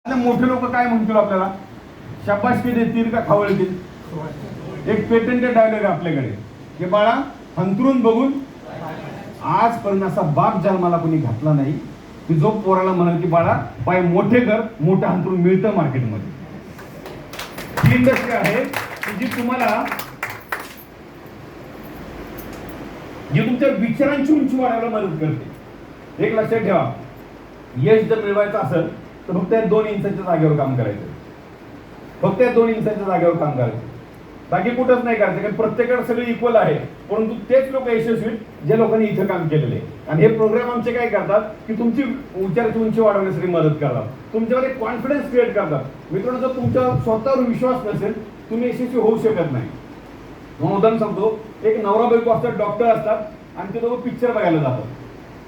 मोठे लोक काय म्हणतील आपल्याला, शाबासकी देतील का खावळतील? एक पेटेंटेड डायलॉग आहे आपल्याकडे की बाळा अंतरून बघून आजपर्यंत असा बाप जन्माला कोणी घातला नाही की जो पोराला म्हणाल की बाळा पाय मोठे कर, मोठं अंतरून मिळतं मार्केटमध्ये. ही इंडस्ट्री आहे की जी तुम्हाला जी तुमच्या विचारांची उंची वाढवायला मदत करते. एक लक्षात ठेवा, यश जर मिळवायचं असेल तर फक्त 2 इंचाच्या जागेवर काम करायचं, फक्त 2 इंचाच्या जागेवर काम करायचं, बाकी कुठंच नाही करायचं. कारण प्रत्येकाकडे सगळे इक्वल आहे, परंतु तेच लोक यशस्वी ज्या लोकांनी इथं काम केलेले. आणि हे प्रोग्राम आमचे काय करतात की तुमची विचाराची उंची वाढवण्यासाठी मदत करतात, तुमच्यामध्ये कॉन्फिडन्स क्रिएट करतात. मित्रांनो, जर तुमच्या स्वतःवर विश्वास नसेल तुम्ही यशस्वी होऊ शकत नाही. म्हणून उदाहरण सांगतो, एक नवरा बायको असतात, डॉक्टर असतात आणि ते दोघं पिक्चर बघायला जातात.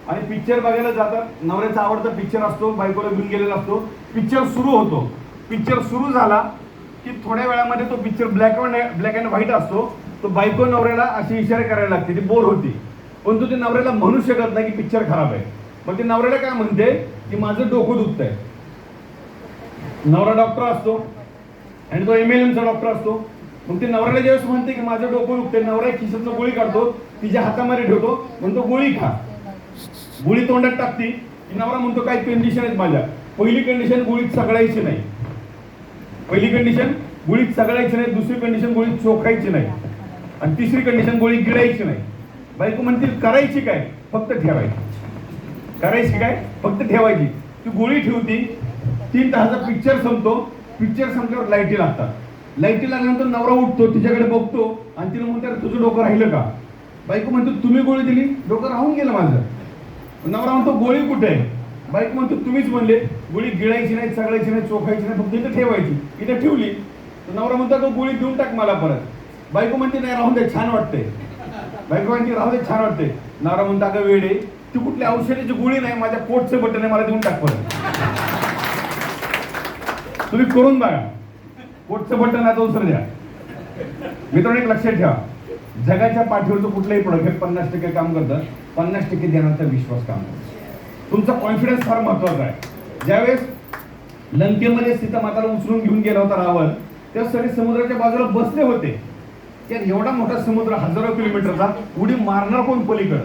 आणि पिक्चर बघायला जातात, नवऱ्याचा आवडता पिक्चर असतो, बायकोला घेऊन गेलेला असतो. पिक्चर सुरू होतो, पिक्चर सुरू झाला की थोड्या वेळामध्ये तो पिक्चर ब्लॅक अँड व्हाईट असतो. तो बायको नवऱ्याला अशी इशारे करायला लागते, ती बोर होती, परंतु ते नवऱ्याला म्हणू शकत नाही की पिक्चर खराब आहे. मग ते नवऱ्याला काय म्हणते की माझं डोकं दुखतंय. नवरा डॉक्टर असतो आणि तो MLM डॉक्टर असतो. मग ते नवऱ्याला ज्यावेळेस म्हणते की माझं डोकं दुखतंय, नवरा खिशातनं गोळी काढतो, तिच्या हातामध्ये ठेवतो, म्हणतो गोळी खा. गोळी तोंडात टाकती की नवरा म्हणतो काही कंडिशन आहेत माझ्या. पहिली कंडिशन गोळीत सगळायची नाही, पहिली कंडिशन गोळीत सगळायची नाही, दुसरी कंडिशन गोळीत चोखायची नाही, आणि तिसरी कंडिशन गोळी गिळायची नाही. बायको म्हणते करायची काय, फक्त ठेवायची. करायची काय, फक्त ठेवायची. ती गोळी ठेवती, 3 तासाचा पिक्चर संपतो. पिक्चर संपल्यावर लाईटी लागतात. लाईटी लागल्यानंतर नवरा उठतो, तिच्याकडे बघतो आणि तिला म्हणते तुझं डोकं राहिलं का? बायको म्हणतो तुम्ही गोळी दिली, डोकं राहून गेलं माझं. नवरा म्हणतो गोळी कुठे आहे? बायको म्हणतो तुम्हीच म्हणले गोळी गिळायची नाही, सगळायची नाही, चोखायची नाही, फक्त इथं ठेवायची. इथं ठेवली तर नवरा म्हणतो तो गोळी देऊन टाक मला परत. बायको म्हणते नाही राहून दे, छान वाटते. बायको म्हणते राहू दे, छान वाटते. नवरा म्हणतो अगं वेडे, ती कुठली औषधाची गोळी नाही, माझ्या पोटचं बटन आहे, मला देऊन टाक परत. तुम्ही करून बघा, पोटचं बटन आहे दुसरं द्या. मित्रांनो, एक लक्षात ठेवा, जगाच्या पाठीवरचं कुठलंही प्रोडक्ट 50% काम करतं, 50% देण्याचा विश्वास काम करतो. तुमचा कॉन्फिडन्स फार महत्वाचा आहे. ज्यावेळेस लंकेमध्ये सीता माताला उचलून घेऊन गेला होता रावण, तेव्हा सगळे समुद्राच्या बाजूला बसले होते. त्यात एवढा मोठा समुद्र, हजारो किलोमीटरचा, उडी मारणार कोण पलीकडं?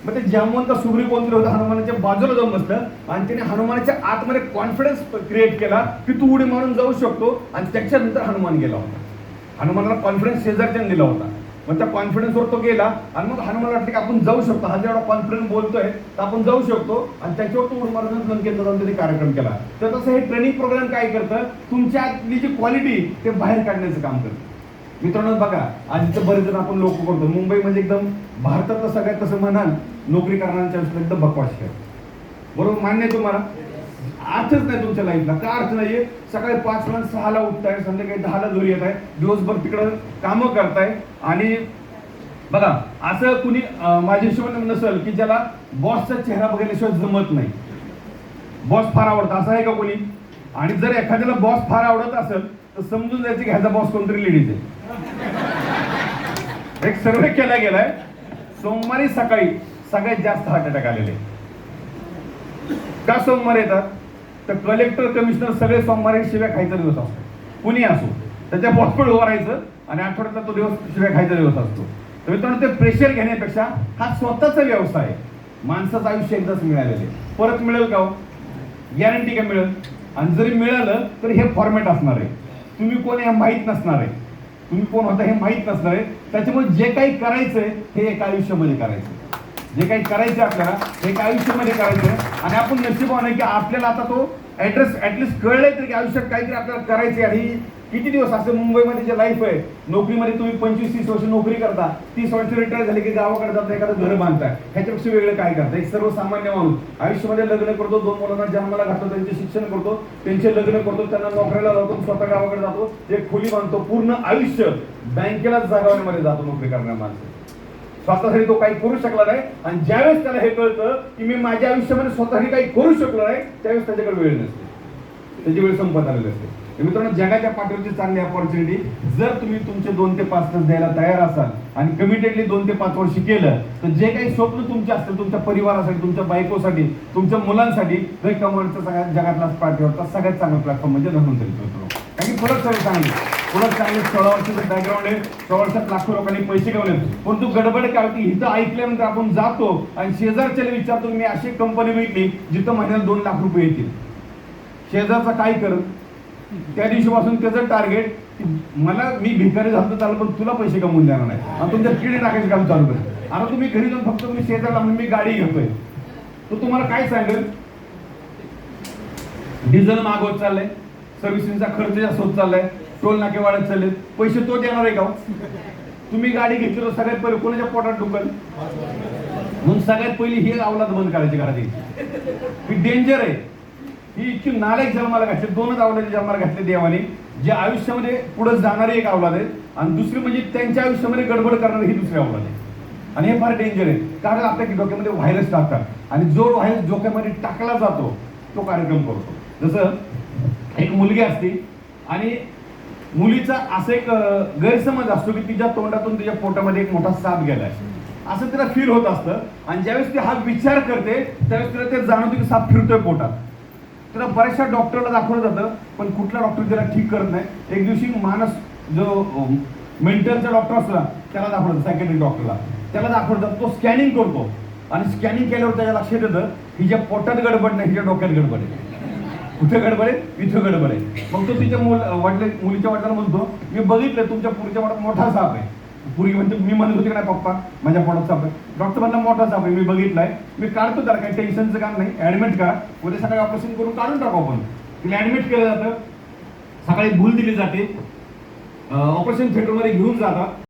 मग ते जामवंत सुग्रीव कोणतरी होतं, हनुमानाच्या बाजूला जाऊन बसलं आणि त्याने हनुमानाच्या आतमध्ये कॉन्फिडन्स क्रिएट केला की तू उडी मारून जाऊ शकतो. आणि त्याच्यानंतर हनुमान गेला होता. हनुमानाला कॉन्फिडन्स शेजारच्याने दिला होता. मग त्या कॉन्फिडन्सवर तो गेला आणि मग हनुमान वाटलं की आपण जाऊ शकतो, हा जेवढा कॉन्फिडन्स बोलतोय तर आपण जाऊ शकतो. आणि त्याच्यावर तो उडी मारून लंकेचा जाऊन त्यांनी कार्यक्रम केला. तर तसं हे ट्रेनिंग प्रोग्राम काय करतं, तुमच्या आतली जी क्वालिटी ते बाहेर काढण्याचं काम करतं. मित्रांनो बघा, आज इथं बरेच जण आपण लोक करतो, मुंबई म्हणजे एकदम भारतातलं सगळ्यात तसं म्हणाल नोकरी करण्याच्या एकदम बकवास आहे. बरोबर, मान्य आहे तुम्हाला? अर्थच नाही तुमच्या लाईफला. का अर्थ नाहीये? सकाळी 5 ला 6 ला उठताय, संध्याकाळी 10 ला घरी येत आहे, दिवसभर तिकडं कामं करताय. आणि बघा, असं कुणी माझ्या हिशोबाने नसेल की ज्याला बॉसचा चेहरा बघितल्याशिवाय जमत नाही. बॉस फार आवडतं असं आहे का कोणी? आणि जर एखाद्याला बॉस फार आवडत असेल तर समजून जायचं की ह्याचा बॉस कोणतरी लेडीज आहे. एक सर्वे केला गेलाय, सोमवारी सकाळी सगळ्यात जास्त हार्ट अटॅक आलेले. का सोमवार येतात? तर कलेक्टर, कमिशनर सगळे सोमवारी शिव्या खायचा दिवस असतो. कुणी असो, त्याच्या बॉसकडे उभं राहायचं आणि आठवड्यातला तो दिवस शिव्या खायचा दिवस असतो. तर मित्रांनो, ते प्रेशर घेण्यापेक्षा हा स्वतःचा व्यवसाय आहे. माणसाचं आयुष्य एकदाच मिळालेले, परत मिळेल का? गॅरंटी का मिळेल? आणि जरी मिळालं तर हे फॉर्मॅट असणार आहे. तुम्ही कोण हे माहीत नसणार आहे, तुम्ही कोण होता हे माहीत नसणार आहे. त्याच्यामुळे जे काही करायचंय हे एका आयुष्यामध्ये करायचं. जे काही करायचं आपल्याला हे एका आयुष्यामध्ये करायचं. आणि आपण नशिबाने की आपल्याला आता तो ऍड्रेस ऍटलिस्ट कळलंय तरी की आयुष्यात काहीतरी आपल्याला करायचे. आणि किती दिवस असं मुंबईमध्ये जे लाईफ आहे, नोकरीमध्ये तुम्ही 25-30 वर्ष नोकरी करता, 30 वर्ष रिटायर झाले की गावाकडे जाता, एखादं घर बांधताय, ह्याच्यापेक्षा वेगळं काय करता? एक सर्वसामान्य माणूस आयुष्यामध्ये लग्न करतो, 2 मुलांना जन्माला घालतो, त्यांचे शिक्षण करतो, त्यांचे लग्न करतो, त्यांना नोकरीला जातो, स्वतः गावाकडे जातो, एक खोली बांधतो, पूर्ण आयुष्य बँकेलाच जागवण्यामध्ये जातो नोकरी करणाऱ्या माणसं. स्वतःसाठी तो काही करू शकला नाही. आणि ज्यावेळेस त्याला हे कळतं की मी माझ्या आयुष्यामध्ये स्वतःसाठी काही करू शकलो नाही, त्यावेळेस त्याच्याकडे वेळ नसते. त्याची वेळ संपत आलेली असते. तर मित्रांनो, जगाच्या पाठीवरची चांगली अपॉर्च्युनिटी जर तुम्ही तुमचे 2 ते 5 तास द्यायला तयार असाल आणि कमिटेडली 2 ते 5 वर्ष केलं, तर जे काही स्वप्न तुमचे असतील तुमच्या परिवारासाठी, तुमच्या बायकोसाठी, तुमच्या मुलांसाठी, हे कमवण्याचं सगळ्यात जगातला पाठीवरचा सगळ्यात चांगला प्लॅटफॉर्म म्हणजे धन्वंतरी मित्रांनो. कारण की पुढं सगळं चांगली, पुढं चांगले 16 वर्षाचं बॅकग्राऊंड आहे, 16 वर्षात लाखो लोकांनी पैसे कमवले. परंतु गडबड काय होती, इथं ऐकल्यानंतर आपण जातो आणि शेजारच्याला विचारतो मी अशी कंपनी भेटली जिथं महिन्याला 2 लाख रुपये येतील. शेजारचा काय करत, त्या दिवशीपासून त्याचं टार्गेट मी भिकारी झालो चालू पण तुला पैसे कमवून देणार नाही आणि तुमच्या किडे टाकायचं काम चालू करेल. आता तुम्ही घरी जाऊन फक्त तुम्ही शेजारला म्हणून मी गाडी घेतोय, तो तुम्हाला काय सांगेल, डिझेल महाग होत चाललंय, सर्व्हिसिंगचा खर्च जास्त होत चाललाय, टोल नाके वाढत चालले, पैसे तो देणार आहे का? तुम्ही गाडी घेतली तर सगळ्यात पहिले कोणाच्या पोटात डुकल? म्हणून सगळ्यात पहिली ही अवलाद बंद करायची घरात. ही डेंजर आहे. ही इतकी नालायक जन्माला घातली, 2च अवलाद जन्माला घातले देवाने, जे आयुष्यामध्ये पुढे जाणारी एक अवलाद आहे आणि दुसरी म्हणजे त्यांच्या आयुष्यामध्ये गडबड करणारी ही दुसरी अवलाद आहे. आणि हे फार डेंजर आहे, कारण आपल्या डोक्यामध्ये व्हायरस टाकतात आणि जो व्हायरस डोक्यामध्ये टाकला जातो तो कार्यक्रम करतो. जसं एक मुलगी असते आणि मुलीचा असं एक गैरसमज असतो की तिच्या तोंडातून तिच्या पोटामध्ये एक मोठा साप गेलाय असं तिला फील होत असतं. आणि ज्यावेळेस ती हा विचार करते त्यावेळेस तिला ते जाणवते की साप फिरतोय पोटात. तिला बऱ्याचशा डॉक्टरला दाखवलं जातं पण कुठला डॉक्टर तिला ठीक करत नाही. एक दिवशी मानस जो मेंटलचा डॉक्टर असला त्याला दाखवलं, सायकेट्रिक डॉक्टरला त्याला दाखवलं जातं. तो स्कॅनिंग करतो आणि स्कॅनिंग केल्यावर त्याच्या लक्षात येतं हिच्या पोटात गडबड नाही, हिच्या डोक्यात गडबड आहे. कुठे गडबड आहे? इथं गडबड आहे. मग तो तिच्या मुलीच्या वडिलांना म्हणतो मी बघितलं तुमच्या पुरीच्या पोटात मोठा साप आहे. पुरी म्हणते मी म्हणत होते की नाही पप्पा माझ्या पोटात साप आहे. डॉक्टर म्हणला मोठा साप आहे, मी बघितलाय, मी काढतो त्याला, काही टेन्शनचं काम नाही, ऍडमिट करा, उद्या सकाळी ऑपरेशन करून काढून टाकू आपण. तिला ऍडमिट केलं जातं, सकाळी भूल दिली जाते, ऑपरेशन थिएटरमध्ये घेऊन जातात